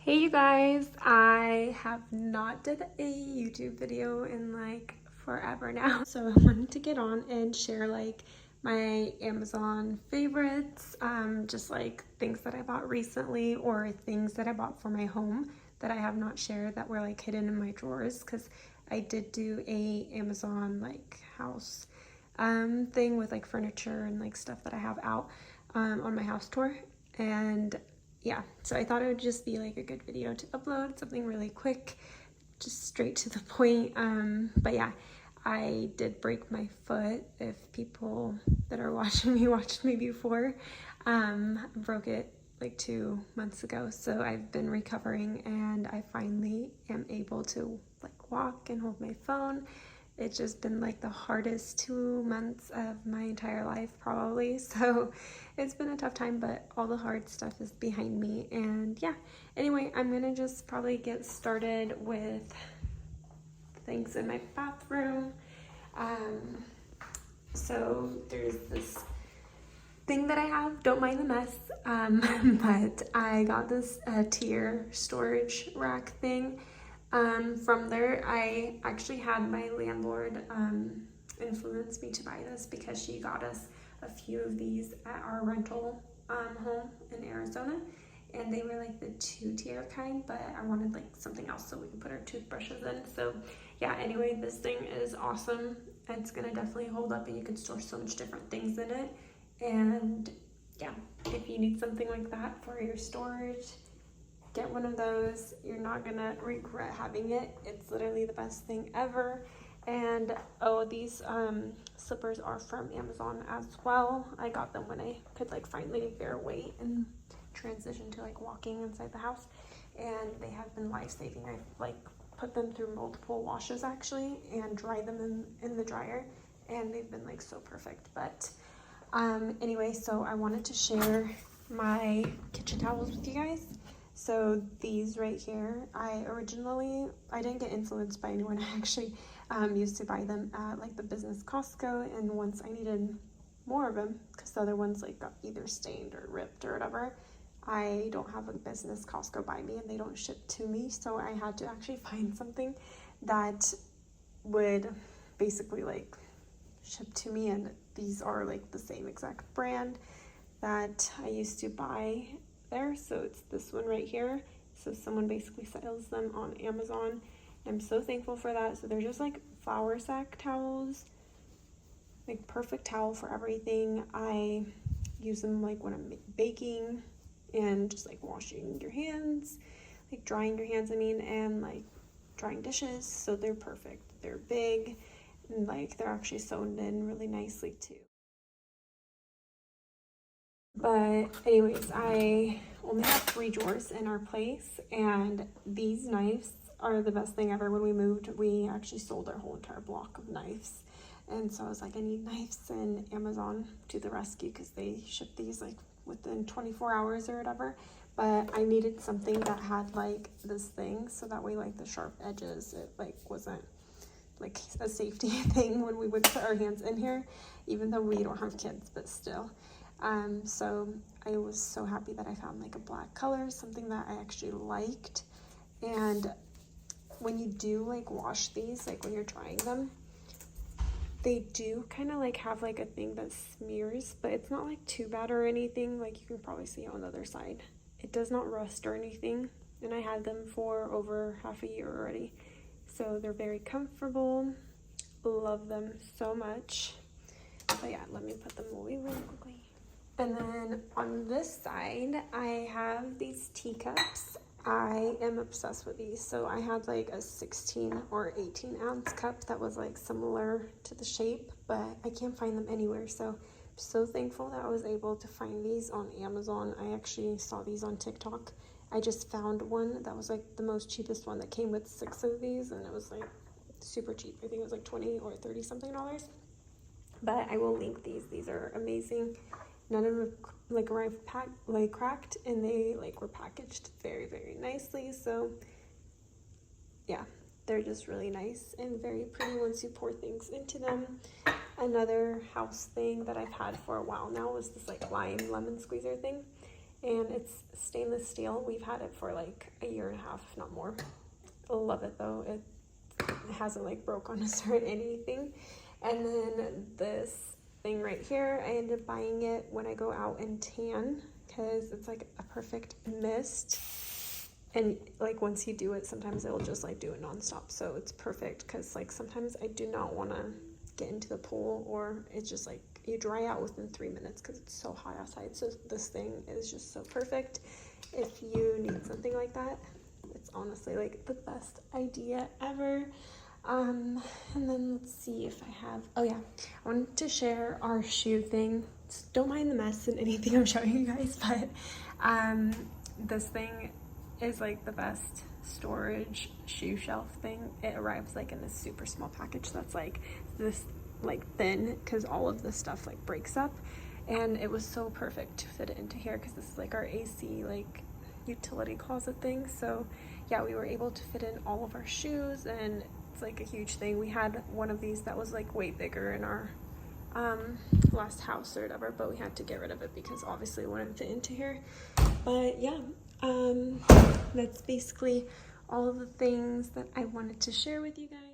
Hey you guys, I have not did a YouTube video in like forever now. So I wanted to get on and share like my Amazon favorites, just like things that I bought recently or things that I bought for my home that I have not shared that were like hidden in my drawers because I did do a Amazon like house thing with like furniture and like stuff that I have out on my house tour. And yeah, so I thought it would just be like a good video to upload, something really quick, just straight to the point. But yeah, I did break my foot. If people that are watching me watched me before, broke it like 2 months ago. So I've been recovering and I finally am able to like walk and hold my phone. It's just been like the hardest 2 months of my entire life probably. So it's been a tough time, but all the hard stuff is behind me. And yeah, anyway, I'm gonna just probably get started with things in my bathroom. So there's this thing that I have, don't mind the mess, but I got this tier storage rack thing from there. I actually had my landlord influence me to buy this because she got us a few of these at our rental home in Arizona, and they were like the 2-tier kind, but I wanted like something else so we could put our toothbrushes in. So yeah, anyway, this thing is awesome. It's gonna definitely hold up and you can store so much different things in it. And yeah, if you need something like that for your storage, get one of those. You're not gonna regret having it. It's literally the best thing ever. And oh, these slippers are from Amazon as well. I got them when I could like finally bear weight and transition to like walking inside the house, and they have been life-saving. I've like put them through multiple washes actually and dry them in the dryer, and they've been like so perfect. But anyway, so I wanted to share my kitchen towels with you guys. So these right here, I didn't get influenced by anyone. I actually used to buy them at like the business Costco, and once I needed more of them because the other ones like got either stained or ripped or whatever, I don't have a business Costco by me and they don't ship to me, so I had to actually find something that would basically like shipped to me, and these are like the same exact brand that I used to buy there. So it's this one right here. So someone basically sells them on Amazon. I'm so thankful for that. So they're just like flour sack towels, like perfect towel for everything. I use them like when I'm baking and just like washing your hands, like drying your hands, and like drying dishes. So they're perfect. They're big. And like they're actually sewn in really nicely too. But anyways, I only have 3 drawers in our place, and these knives are the best thing ever. When we moved, we actually sold our whole entire block of knives, and so I was like, I need knives, and Amazon to the rescue because they ship these like within 24 hours or whatever. But I needed something that had like this thing so that way like the sharp edges, it like wasn't like a safety thing when we would put our hands in here, even though we don't have kids, but still. So I was so happy that I found like a black color, something that I actually liked. And when you do like wash these, like when you're drying them, they do kind of like have like a thing that smears, but it's not like too bad or anything. Like you can probably see on the other side, it does not rust or anything. And I had them for over half a year already. So they're very comfortable. Love them so much. But yeah, let me put them away really quickly. And then on this side, I have these teacups. I am obsessed with these. So I had like a 16 or 18 ounce cup that was like similar to the shape, but I can't find them anywhere. So I'm so thankful that I was able to find these on Amazon. I actually saw these on TikTok. I just found one that was like the most cheapest one that came with 6 of these, and it was like super cheap. I think it was like 20 or 30 something dollars. But I will link these. These are amazing. None of them like arrived cracked, and they like were packaged very, very nicely. So yeah, they're just really nice and very pretty once you pour things into them. Another house thing that I've had for a while now was this like lime lemon squeezer thing. and it's stainless steel. We've had it for like a year and a half, if not more. I love it though. It hasn't like broke on us or anything. And then this thing right here, I ended up buying it when I go out and tan because it's like a perfect mist. And like once you do it, sometimes it'll just like do it nonstop. So it's perfect because like sometimes I do not want to get into the pool, or it's just like you dry out within 3 minutes because it's so hot outside. So this thing is just so perfect if you need something like that. It's honestly like the best idea ever. And then let's see if I have, oh yeah, I wanted to share our shoe thing. Don't mind the mess and anything I'm showing you guys, but this thing is like the best storage shoe shelf thing. It arrives like in this super small package that's like this like thin, because all of this stuff like breaks up, and it was so perfect to fit it into here because this is like our AC like utility closet thing. So yeah, we were able to fit in all of our shoes, and it's like a huge thing. We had one of these that was like way bigger in our last house or whatever, but we had to get rid of it because obviously it wouldn't fit into here. But yeah, that's basically all of the things that I wanted to share with you guys.